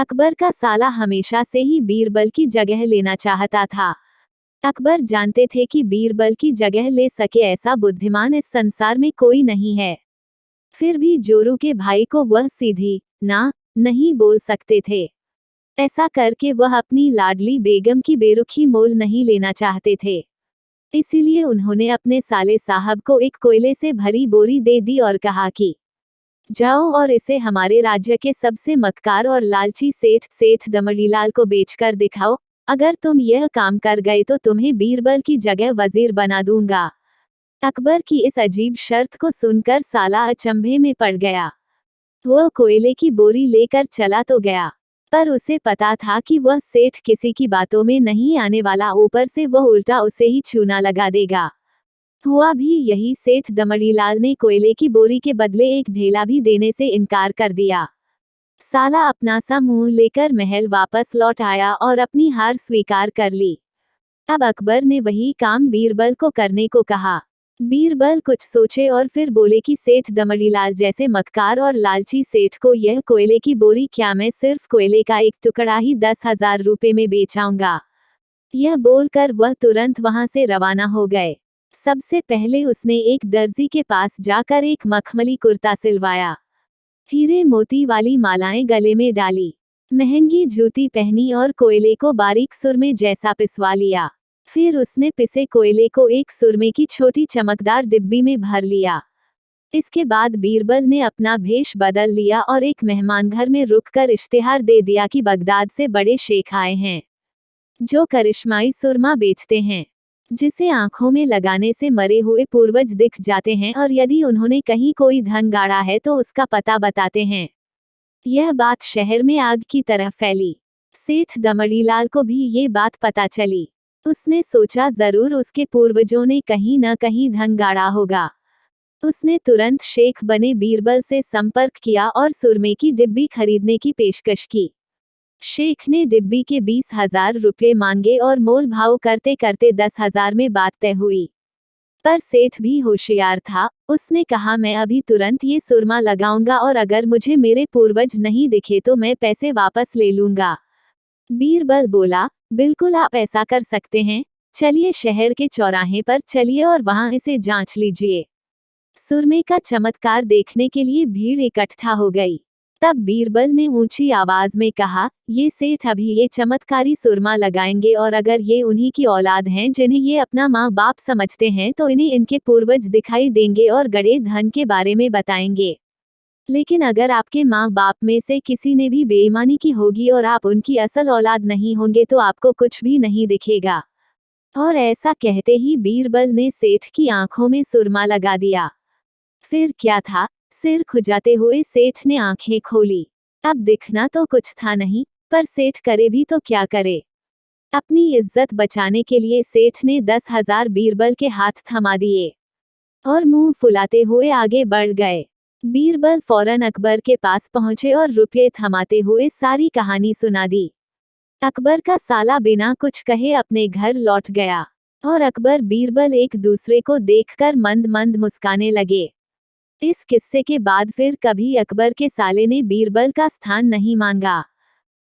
अकबर का साला हमेशा से ही बीरबल की जगह लेना चाहता था। अकबर जानते थे कि बीरबल की जगह ले सके ऐसा बुद्धिमान इस संसार में कोई नहीं है। फिर भी जोरू के भाई को वह सीधी ना नहीं बोल सकते थे। ऐसा करके वह अपनी लाडली बेगम की बेरुखी मोल नहीं लेना चाहते थे। इसीलिए उन्होंने अपने साले साहब को एक कोयले से भरी बोरी दे दी और कहा कि जाओ और इसे हमारे राज्य के सबसे मक्कार और लालची सेठ दमड़ीलाल को बेचकर दिखाओ। अगर तुम यह काम कर गए तो तुम्हें बीरबल की जगह वजीर बना दूंगा। अकबर की इस अजीब शर्त को सुनकर साला अचंभे में पड़ गया। वह कोयले की बोरी लेकर चला तो गया, पर उसे पता था कि वह सेठ किसी की बातों में नहीं आने वाला, ऊपर से वह उल्टा उसे ही चूना लगा देगा। हुआ भी यही, सेठ दमड़ीलाल ने कोयले की बोरी के बदले एक ढेला भी देने से इनकार कर दिया। साला अपना सा मुंह लेकर महल वापस लौट आया और अपनी हार स्वीकार कर ली। अब अकबर ने वही काम बीरबल को करने को कहा। बीरबल कुछ सोचे और फिर बोले कि सेठ दमड़ीलाल जैसे मक्कार और लालची सेठ को यह कोयले की बोरी क्या मैं सिर्फ कोयले का एक टुकड़ा ही 10,000 रुपए में बेचाऊंगा। यह बोलकर वह तुरंत वहां से रवाना हो गए। सबसे पहले उसने एक दर्जी के पास जाकर एक मखमली कुर्ता सिलवाया, हीरे मोती वाली मालाएं गले में डाली, महंगी जूती पहनी और कोयले को बारीक सुरमे जैसा पिसवा लिया। फिर उसने पिसे कोयले को एक सुरमे की छोटी चमकदार डिब्बी में भर लिया। इसके बाद बीरबल ने अपना भेष बदल लिया और एक मेहमान घर में रुककर इश्तिहार दे दिया कि बगदाद से बड़े शेख आए हैं जो करिश्माई सुरमा बेचते हैं, जिसे आंखों में लगाने से मरे हुए पूर्वज दिख जाते हैं और यदि उन्होंने कहीं कोई धन गाड़ा है तो उसका पता बताते हैं। यह बात शहर में आग की तरह फैली। सेठ दमड़ीलाल को भी ये बात पता चली। उसने सोचा जरूर उसके पूर्वजों ने कहीं न कहीं धन गाड़ा होगा। उसने तुरंत शेख बने बीरबल से संपर्क किया और सुरमे की डिब्बी खरीदने की पेशकश की। शेख ने डिब्बी के 20,000 रुपये मांगे और मोल भाव करते करते 10,000 में बात तय हुई। पर सेठ भी होशियार था, उसने कहा मैं अभी तुरंत ये सुरमा लगाऊंगा और अगर मुझे मेरे पूर्वज नहीं दिखे तो मैं पैसे वापस ले लूंगा। बीरबल बोला, बिल्कुल आप ऐसा कर सकते हैं, चलिए शहर के चौराहे पर चलिए और वहां इसे जांच लीजिए। सुरमे का चमत्कार देखने के लिए भीड़ इकट्ठा हो गई। तब बीरबल ने ऊंची आवाज में कहा, ये सेठ अभी ये चमत्कारी सुरमा लगाएंगे और अगर ये उन्हीं की औलाद हैं जिन्हें ये अपना माँ बाप समझते हैं तो इन्हें इनके पूर्वज दिखाई देंगे और गड़े धन के बारे में बताएंगे। लेकिन अगर आपके माँ बाप में से किसी ने भी बेईमानी की होगी और आप उनकी असल औलाद नहीं होंगे तो आपको कुछ भी नहीं दिखेगा। और ऐसा कहते ही बीरबल ने सेठ की आंखों में सुरमा लगा दिया। फिर क्या था, सिर खुजाते हुए सेठ ने आंखें खोली। अब दिखना तो कुछ था नहीं, पर सेठ करे भी तो क्या करे। अपनी इज्जत बचाने के लिए सेठ ने 10,000 बीरबल के हाथ थमा दिए और मुंह फुलाते हुए आगे बढ़ गए। बीरबल फौरन अकबर के पास पहुंचे और रुपये थमाते हुए सारी कहानी सुना दी। अकबर का साला बिना कुछ कहे अपने घर लौट गया और अकबर बीरबल एक दूसरे को देखकर मंद मंद मुस्काने लगे। इस किस्से के बाद फिर कभी अकबर के साले ने बीरबल का स्थान नहीं मांगा।